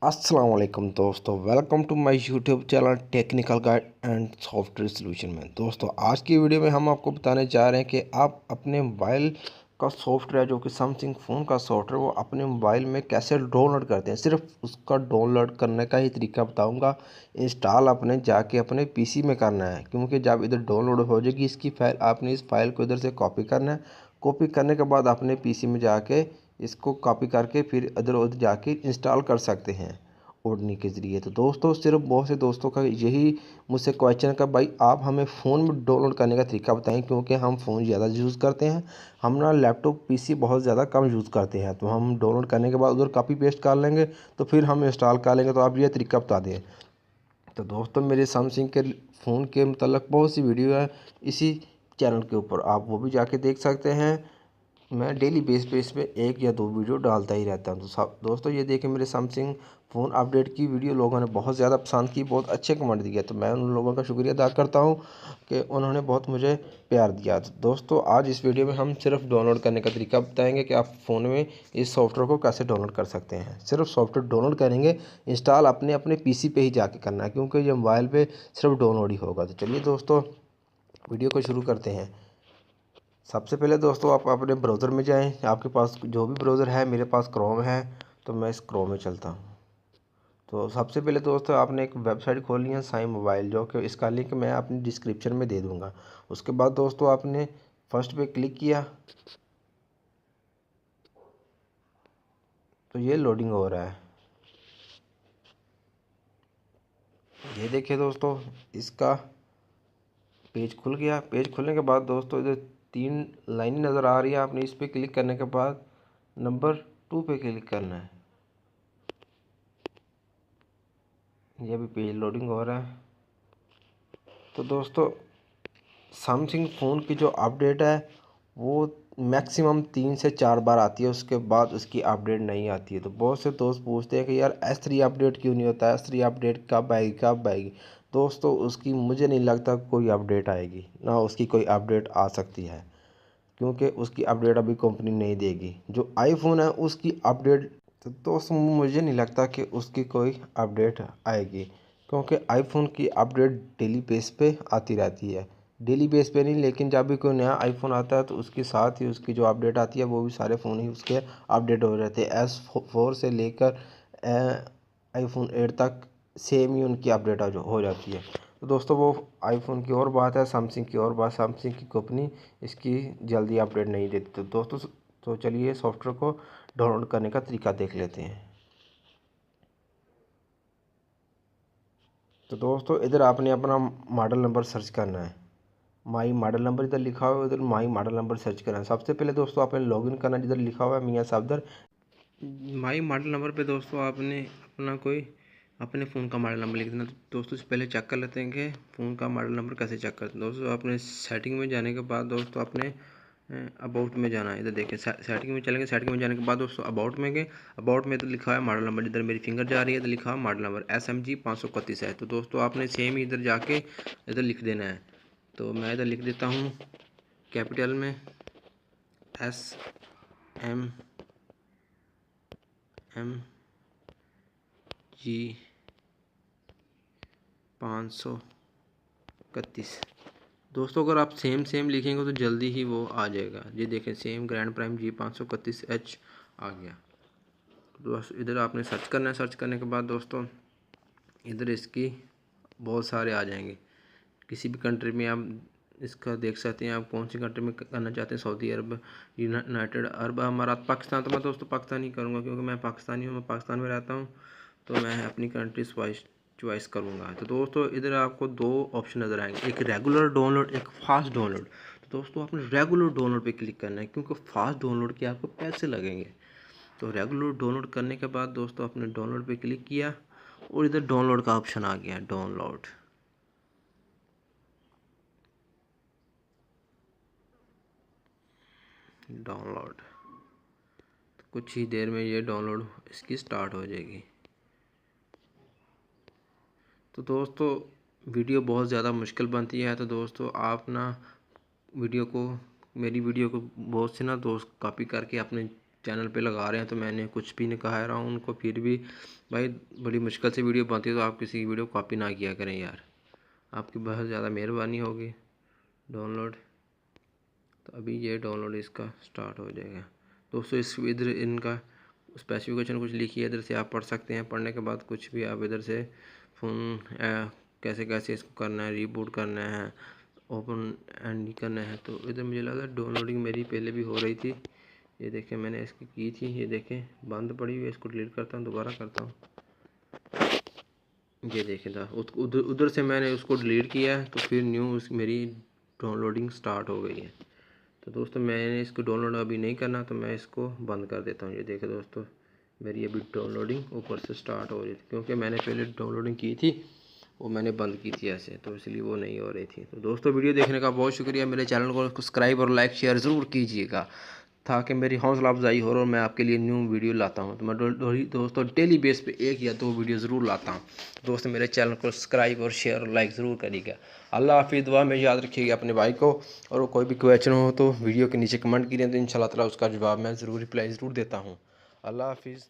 अस्सलाम वालेकुम दोस्तों, welcome to my YouTube channel technical guide and software solution में। दोस्तों आज की वीडियो में हम आपको बताने जा रहे हैं कि आप अपने मोबाइल का सॉफ्टवेयर जो कि सैमसंग फ़ोन का सॉफ्टवेयर वो अपने मोबाइल में कैसे डाउनलोड करते हैं। सिर्फ उसका डाउनलोड करने का ही तरीका बताऊंगा। इंस्टॉल अपने जाके अपने पीसी में करना है, क्योंकि जब इधर डाउनलोड हो जाएगी इसकी फ़ाइल, आपने इस फाइल को इधर से कॉपी करना है। कॉपी करने के बाद अपने पीसी में जाके इसको कॉपी करके फिर इधर उधर जाके इंस्टॉल कर सकते हैं ओडनी के ज़रिए। तो दोस्तों सिर्फ बहुत से दोस्तों का यही मुझसे क्वेश्चन है कि भाई आप हमें फ़ोन में डाउनलोड करने का तरीका बताएं, क्योंकि हम फ़ोन ज़्यादा यूज़ करते हैं। हम ना लैपटॉप पीसी बहुत ज़्यादा कम यूज़ करते हैं, तो हम डाउनलोड करने के बाद उधर कॉपी पेस्ट कर लेंगे तो फिर हम इंस्टॉल कर लेंगे। तो आप ये तरीका बता दें। तो दोस्तों मेरे सैमसंग के फ़ोन के मतलब बहुत सी वीडियो है इसी चैनल के ऊपर, आप वो भी जाके देख सकते हैं। मैं डेली बेस पे एक या दो वीडियो डालता ही रहता हूँ। तो सब दोस्तों ये देखें, मेरे सैमसंग फ़ोन अपडेट की वीडियो लोगों ने बहुत ज़्यादा पसंद की, बहुत अच्छे कमेंट दिए। तो मैं उन लोगों का शुक्रिया अदा करता हूँ कि उन्होंने बहुत मुझे प्यार दिया। तो दोस्तों आज इस वीडियो में हम सिर्फ डाउनलोड करने का तरीका बताएंगे कि आप फ़ोन में इस सॉफ्टवेयर को कैसे डाउनलोड कर सकते हैं। सिर्फ सॉफ्टवेयर डाउनलोड करेंगे, इंस्टॉल अपने अपने पीसी पे ही जाके करना है, क्योंकि ये मोबाइल पे सिर्फ डाउनलोड ही होगा। तो चलिए दोस्तों वीडियो को शुरू करते हैं। सबसे पहले दोस्तों आप अपने ब्राउज़र में जाएं। आपके पास जो भी ब्राउज़र है, मेरे पास क्रोम है तो मैं इस क्रोम में चलता हूं। तो सबसे पहले दोस्तों आपने एक वेबसाइट खोलनी है साई मोबाइल, जो कि इसका लिंक मैं अपनी डिस्क्रिप्शन में दे दूंगा। उसके बाद दोस्तों आपने फर्स्ट पे क्लिक किया तो ये लोडिंग हो रहा है। ये देखिए दोस्तों, इसका पेज खुल गया। पेज खुलने के बाद दोस्तों इधर तीन लाइनें नज़र आ रही है। आपने इस पर क्लिक करने के बाद नंबर 2 पे क्लिक करना है। ये भी पेज लोडिंग हो रहा है। तो दोस्तों सैमसंग फ़ोन की जो अपडेट है वो मैक्सिमम 3 से 4 बार आती है, उसके बाद उसकी अपडेट नहीं आती है। तो बहुत से दोस्त पूछते हैं कि यार S3 अपडेट क्यों नहीं होता, S3 अपडेट कब आएगी कब आएगी। दोस्तों उसकी मुझे नहीं लगता कोई अपडेट आएगी, ना उसकी कोई अपडेट आ सकती है, क्योंकि उसकी अपडेट अभी कंपनी नहीं देगी। जो आईफोन है उसकी अपडेट, तो दोस्तों मुझे नहीं लगता कि उसकी कोई अपडेट आएगी, क्योंकि आईफोन की अपडेट डेली बेस पे आती रहती है। डेली बेस पे नहीं, लेकिन जब भी कोई नया आईफोन आता है तो उसके साथ ही उसकी जो अपडेट आती है वो भी सारे फ़ोन ही उसके अपडेट हो रहते हैं। S4 से लेकर आईफोन 8 तक सेम ही उनकी अपडेट हो जाती है। तो दोस्तों वो आईफोन की और बात है, सैमसंग की और बात। सैमसंग की कंपनी इसकी जल्दी अपडेट नहीं देती। तो दोस्तों तो चलिए सॉफ्टवेयर को डाउनलोड करने का तरीका देख लेते हैं। तो दोस्तों इधर आपने अपना मॉडल नंबर सर्च करना है। माई मॉडल नंबर इधर लिखा हुआ है, इधर माई मॉडल नंबर सर्च करना है। सबसे पहले दोस्तों आपने लॉगिन करना है, जिधर लिखा हुआ है मियाँ सफदर। माई मॉडल नंबर पे दोस्तों आपने अपना कोई अपने फ़ोन का मॉडल नंबर लिख देना। तो दोस्तों से पहले चेक कर लेते हैं कि फ़ोन का मॉडल नंबर कैसे चेक करते हैं। दोस्तों आपने सेटिंग में जाने के बाद दोस्तों आपने अबाउट में जाना है। इधर देखिए सेटिंग में चलेंगे। सेटिंग में जाने के बाद दोस्तों अबाउट में गए। अबाउट में इधर लिखा है मॉडल नंबर, इधर मेरी फिंगर जा रही है, इधर लिखा है मॉडल नंबर SMG 531 है। तो दोस्तों आपने सेम ही इधर जाके इधर लिख देना है। तो मैं इधर लिख देता हूँ कैपिटल में SMG 531। दोस्तों अगर आप सेम लिखेंगे तो जल्दी ही वो आ जाएगा। ये देखें सेम ग्रैंड प्राइम G531H आ गया। तो इधर आपने सर्च करना है। सर्च करने के बाद दोस्तों इधर इसकी बहुत सारे आ जाएंगे। किसी भी कंट्री में आप इसका देख सकते हैं, आप कौन सी कंट्री में करना चाहते हैं। सऊदी अरब, यूनाइटेड अरब अमारात, पाकिस्तान। तो मैं दोस्तों पाकिस्तान ही करूँगा, क्योंकि मैं पाकिस्तानी हूँ, मैं पाकिस्तान में रहता हूँ। तो मैं अपनी कंट्री चॉइस करूँगा। तो दोस्तों इधर आपको दो ऑप्शन नज़र आएंगे, एक रेगुलर डाउनलोड, एक फास्ट डाउनलोड। तो दोस्तों आपने रेगुलर डाउनलोड पे क्लिक करना है, क्योंकि फास्ट डाउनलोड के आपको पैसे लगेंगे। तो रेगुलर डाउनलोड करने के बाद दोस्तों आपने डाउनलोड पे क्लिक किया और इधर डाउनलोड का ऑप्शन आ गया, डाउनलोड। डाउनलोड तो कुछ ही देर में ये डाउनलोड इसकी स्टार्ट हो जाएगी। तो दोस्तों वीडियो बहुत ज़्यादा मुश्किल बनती है। तो दोस्तों आप ना वीडियो को, मेरी वीडियो को बहुत से ना दोस्त कॉपी करके अपने चैनल पे लगा रहे हैं तो मैंने कुछ भी नहीं कहा रहा हूँ उनको, फिर भी भाई बड़ी मुश्किल से वीडियो बनती है तो आप किसी की वीडियो कॉपी ना किया करें यार, आपकी बहुत ज़्यादा मेहरबानी होगी। डाउनलोड, तो अभी ये डाउनलोड इसका स्टार्ट हो जाएगा दोस्तों। इस इधर इनका स्पेसिफिकेशन कुछ लिखी है, इधर से आप पढ़ सकते हैं। पढ़ने के बाद कुछ भी आप इधर से फ़ोन कैसे कैसे इसको करना है, रीबूट करना है, ओपन एंड करना है। तो इधर मुझे लगा डाउनलोडिंग मेरी पहले भी हो रही थी, ये देखें मैंने इसकी की थी, ये देखें बंद पड़ी हुई है। इसको डिलीट करता हूँ, दोबारा करता हूँ, ये देखें था उधर उधर से मैंने उसको डिलीट किया है तो फिर न्यू मेरी डाउनलोडिंग स्टार्ट हो गई है। तो दोस्तों मैंने इसको डाउनलोड अभी नहीं करना तो मैं इसको बंद कर देता हूँ। ये देखें दोस्तों मेरी अभी डाउनलोडिंग ऊपर से स्टार्ट हो रही थी, क्योंकि मैंने पहले डाउनलोडिंग की थी वो मैंने बंद की थी ऐसे, तो इसलिए वो नहीं हो रही थी। तो दोस्तों वीडियो देखने का बहुत शुक्रिया। मेरे चैनल को सब्सक्राइब और लाइक शेयर ज़रूर कीजिएगा ताकि मेरी हौसला अफजाई हो और मैं आपके लिए न्यू वीडियो लाता हूँ। तो मैं दोस्तों डेली बेस पे 1 या 2 वीडियो ज़रूर लाता हूँ। दोस्तों मेरे चैनल को सब्सक्राइब और शेयर और लाइक ज़रूर करिएगा। अल्लाह हाफिज़, दुआ में याद रखिएगा अपने भाई को। और कोई भी क्वेश्चन हो तो वीडियो के नीचे कमेंट कीजिए, तो इंशाल्लाह ताला उसका जवाब मैं ज़रूर रिप्लाई ज़रूर देता हूँ। अल्लाह हाफिज़।